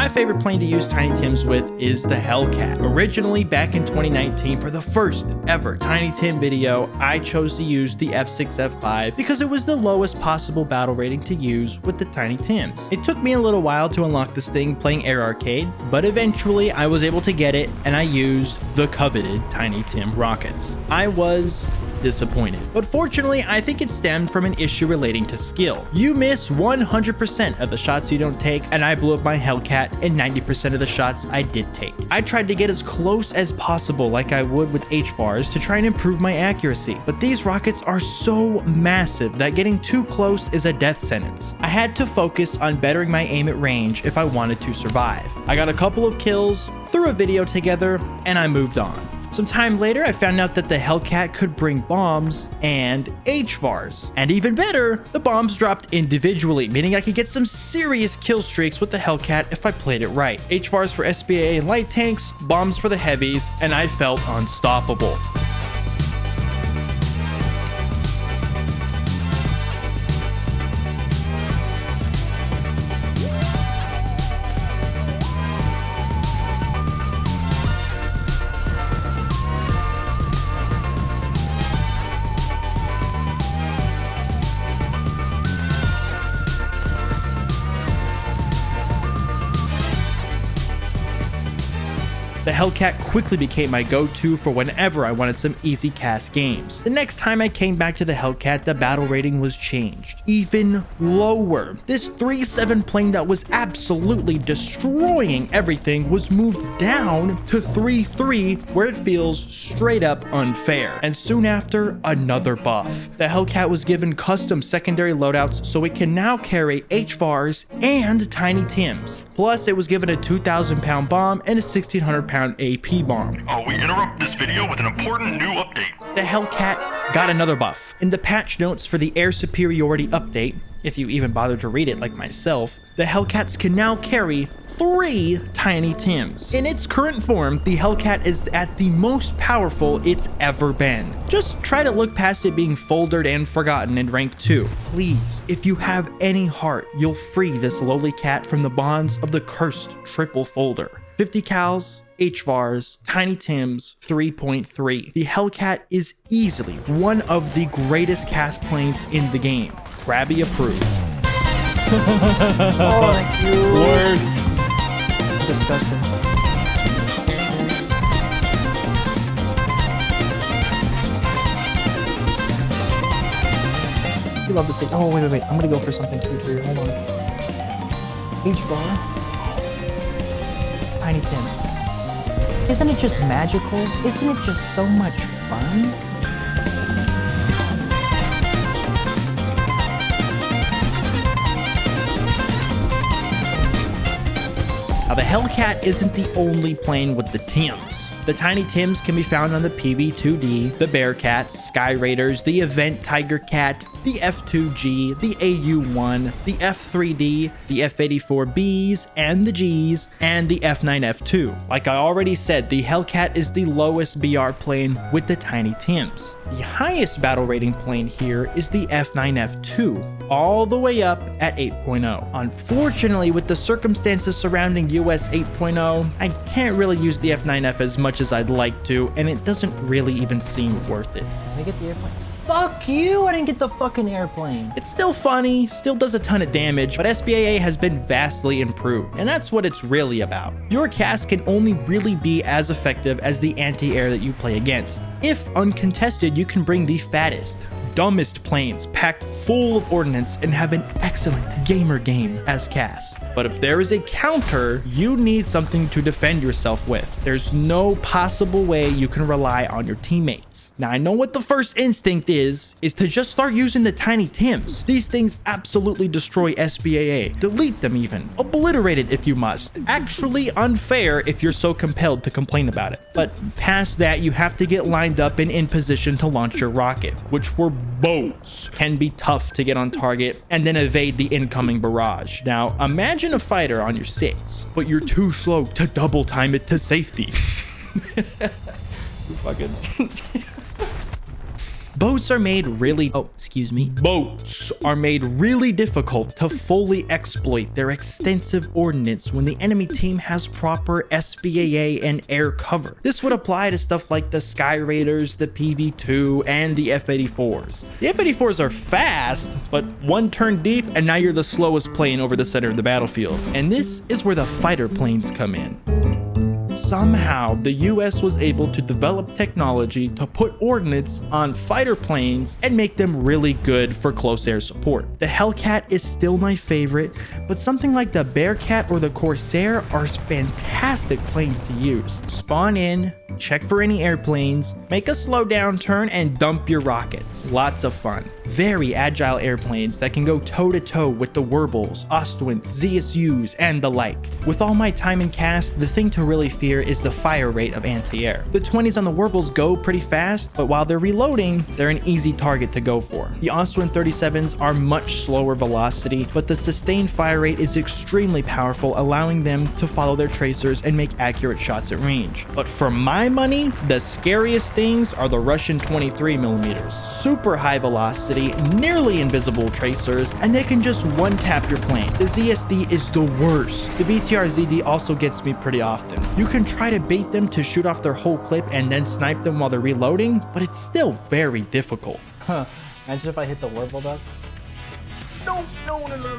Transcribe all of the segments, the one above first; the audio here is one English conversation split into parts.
My favorite plane to use Tiny Tims with is the Hellcat. Originally, back in 2019, for the first ever Tiny Tim video, I chose to use the F6 F5 because it was the lowest possible battle rating to use with the Tiny Tims. It took me a little while to unlock this thing playing Air Arcade, but eventually I was able to get it and I used the coveted Tiny Tim rockets. I was disappointed. But fortunately, I think it stemmed from an issue relating to skill. You miss 100% of the shots you don't take, and I blew up my Hellcat in 90% of the shots I did take. I tried to get as close as possible like I would with HVARs to try and improve my accuracy, but these rockets are so massive that getting too close is a death sentence. I had to focus on bettering my aim at range if I wanted to survive. I got a couple of kills, threw a video together, and I moved on. Some time later, I found out that the Hellcat could bring bombs and HVARs. And even better, the bombs dropped individually, meaning I could get some serious kill streaks with the Hellcat if I played it right. HVARs for SBA and light tanks, bombs for the heavies, and I felt unstoppable. The Hellcat quickly became my go-to for whenever I wanted some easy cast games. The next time I came back to the Hellcat, the battle rating was changed even lower. This 3-7 plane that was absolutely destroying everything was moved down to 3-3, where it feels straight up unfair. And soon after, another buff. The Hellcat was given custom secondary loadouts so it can now carry HVARs and Tiny Tims. Plus, it was given a 2,000-pound bomb and a 1,600-pound AP bomb. We interrupt this video with an important new update. The Hellcat got another buff. In the patch notes for the Air Superiority update, if you even bothered to read it like myself, the Hellcats can now carry 3 Tiny Tims. In its current form, the Hellcat is at the most powerful it's ever been. Just try to look past it being foldered and forgotten in rank 2. Please, if you have any heart, you'll free this lowly cat from the bonds of the cursed triple folder. 50 cals, HVARs, Tiny Tims, 3.3. The Hellcat is easily one of the greatest cast planes in the game. Krabby approved. Oh, thank you. Word. Disgusting. You love to say, oh, wait. I'm gonna go for something cute here. Hold on. HVAR. Tiny Tim. Isn't it just magical? Isn't it just so much fun? Now, the Hellcat isn't the only plane with the Tims. The Tiny Tims can be found on the PV2D, the Bearcats, Sky Raiders, the Event Tiger Cat, the F2G, the AU1, the F3D, the F84Bs and the Gs, and the F9F2. Like I already said, the Hellcat is the lowest BR plane with the Tiny Tims. The highest battle rating plane here is the F9F2, all the way up at 8.0. Unfortunately, with the circumstances surrounding US 8.0, I can't really use the F9F as much as I'd like to, and it doesn't really even seem worth it. Can I get the airplane? Fuck you! I didn't get the fucking airplane. It's still funny, still does a ton of damage, but SBAA has been vastly improved, and that's what it's really about. Your cast can only really be as effective as the anti-air that you play against. If uncontested, you can bring the fattest, dumbest planes packed full of ordnance and have an excellent gamer game as cast. But if there is a counter, you need something to defend yourself with. There's no possible way you can rely on your teammates. Now, I know what the first instinct is to just start using the Tiny Tims. These things absolutely destroy SBAA. Delete them even. Obliterate it if you must. Actually unfair if you're so compelled to complain about it. But past that, you have to get lined up and in position to launch your rocket, which for boats can be tough to get on target and then evade the incoming barrage. Now, imagine a fighter on your 6, but you're too slow to double time it to safety. Fucking... Boats are made really difficult to fully exploit their extensive ordnance when the enemy team has proper SBAA and air cover. This would apply to stuff like the Sky Raiders, the PV-2, and the F-84s. The F-84s are fast, but one turn deep and now you're the slowest plane over the center of the battlefield. And this is where the fighter planes come in. Somehow, the US was able to develop technology to put ordnance on fighter planes and make them really good for close air support. The Hellcat is still my favorite, but something like the Bearcat or the Corsair are fantastic planes to use. Spawn in, check for any airplanes, make a slow down turn, and dump your rockets. Lots of fun. Very agile airplanes that can go toe-to-toe with the Werbels, Ostwinds, ZSUs, and the like. With all my time in cast, the thing to really fear is the fire rate of anti-air. The 20s on the Werbels go pretty fast, but while they're reloading, they're an easy target to go for. The Ostwind 37s are much slower velocity, but the sustained fire rate is extremely powerful, allowing them to follow their tracers and make accurate shots at range. But for my money, the scariest things are the Russian 23mm. Super high velocity, nearly invisible tracers, and they can just one-tap your plane. The ZSD is the worst. The BTR ZD also gets me pretty often. You can try to bait them to shoot off their whole clip and then snipe them while they're reloading, but it's still very difficult. Imagine if I hit the Werbel duck. No.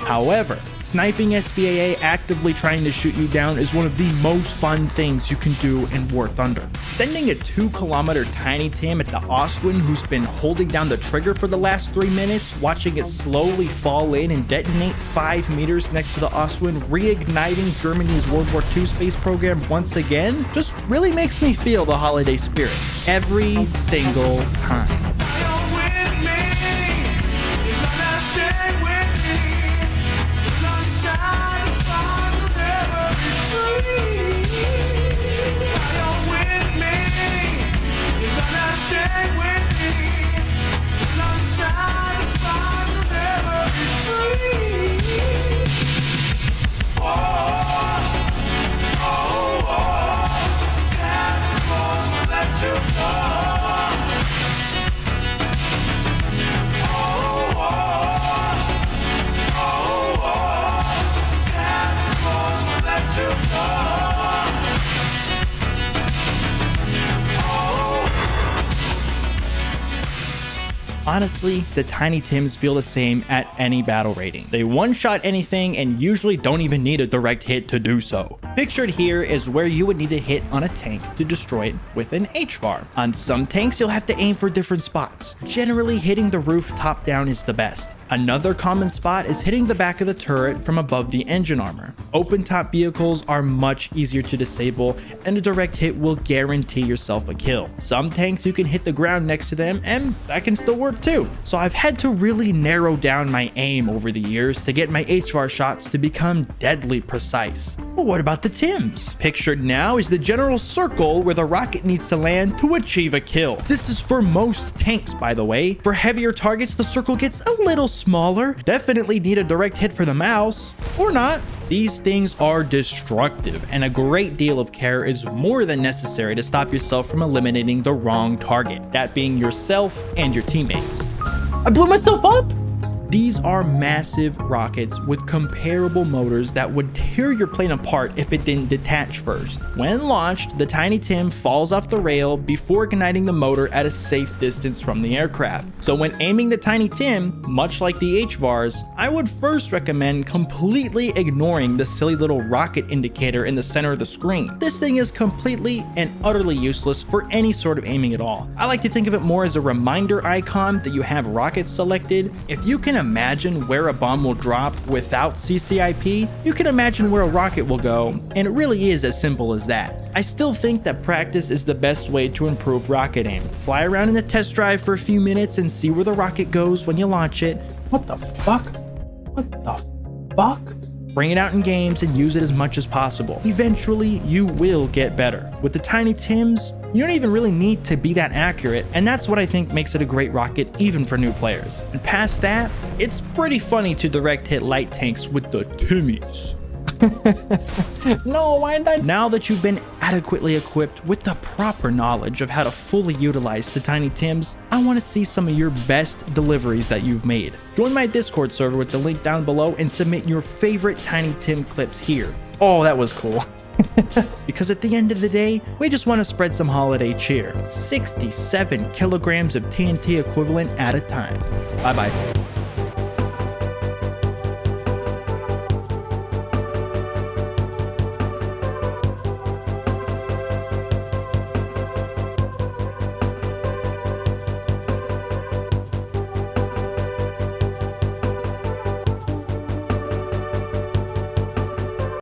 However, sniping SBAA actively trying to shoot you down is one of the most fun things you can do in War Thunder. Sending a 2-kilometer Tiny Tim at the Ostwind who's been holding down the trigger for the last 3 minutes, watching it slowly fall in and detonate 5 meters next to the Ostwind, reigniting Germany's World War II space program once again, just really makes me feel the holiday spirit every single time. Honestly, the Tiny Tims feel the same at any battle rating. They one-shot anything and usually don't even need a direct hit to do so. Pictured here is where you would need to hit on a tank to destroy it with an HVAR. On some tanks, you'll have to aim for different spots. Generally, hitting the roof top down is the best. Another common spot is hitting the back of the turret from above the engine armor. Open top vehicles are much easier to disable, and a direct hit will guarantee yourself a kill. Some tanks you can hit the ground next to them, and that can still work too. So I've had to really narrow down my aim over the years to get my HVAR shots to become deadly precise. But what about the Tims? Pictured now is the general circle where the rocket needs to land to achieve a kill. This is for most tanks, by the way. For heavier targets, the circle gets a little smaller. Definitely need a direct hit for the mouse, or not. These things are destructive, and a great deal of care is more than necessary to stop yourself from eliminating the wrong target, that being yourself and your teammates. I blew myself up? These are massive rockets with comparable motors that would tear your plane apart if it didn't detach first. When launched, the Tiny Tim falls off the rail before igniting the motor at a safe distance from the aircraft. So when aiming the Tiny Tim, much like the HVARs, I would first recommend completely ignoring the silly little rocket indicator in the center of the screen. This thing is completely and utterly useless for any sort of aiming at all. I like to think of it more as a reminder icon that you have rockets selected. If you can imagine where a bomb will drop without CCIP, you can imagine where a rocket will go, and it really is as simple as that. I still think that practice is the best way to improve rocket aim. Fly around in the test drive for a few minutes and see where the rocket goes when you launch it. What the fuck? What the fuck? Bring it out in games and use it as much as possible. Eventually, you will get better. With the Tiny Tims, you don't even really need to be that accurate, and that's what I think makes it a great rocket even for new players. And past that, it's pretty funny to direct hit light tanks with the Timmies. No, why did I? Now that you've been adequately equipped with the proper knowledge of how to fully utilize the Tiny Tims, I want to see some of your best deliveries that you've made. Join my Discord server with the link down below and submit your favorite Tiny Tim clips here. Oh, that was cool. Because at the end of the day, we just want to spread some holiday cheer. 67 kilograms of TNT equivalent at a time. Bye bye.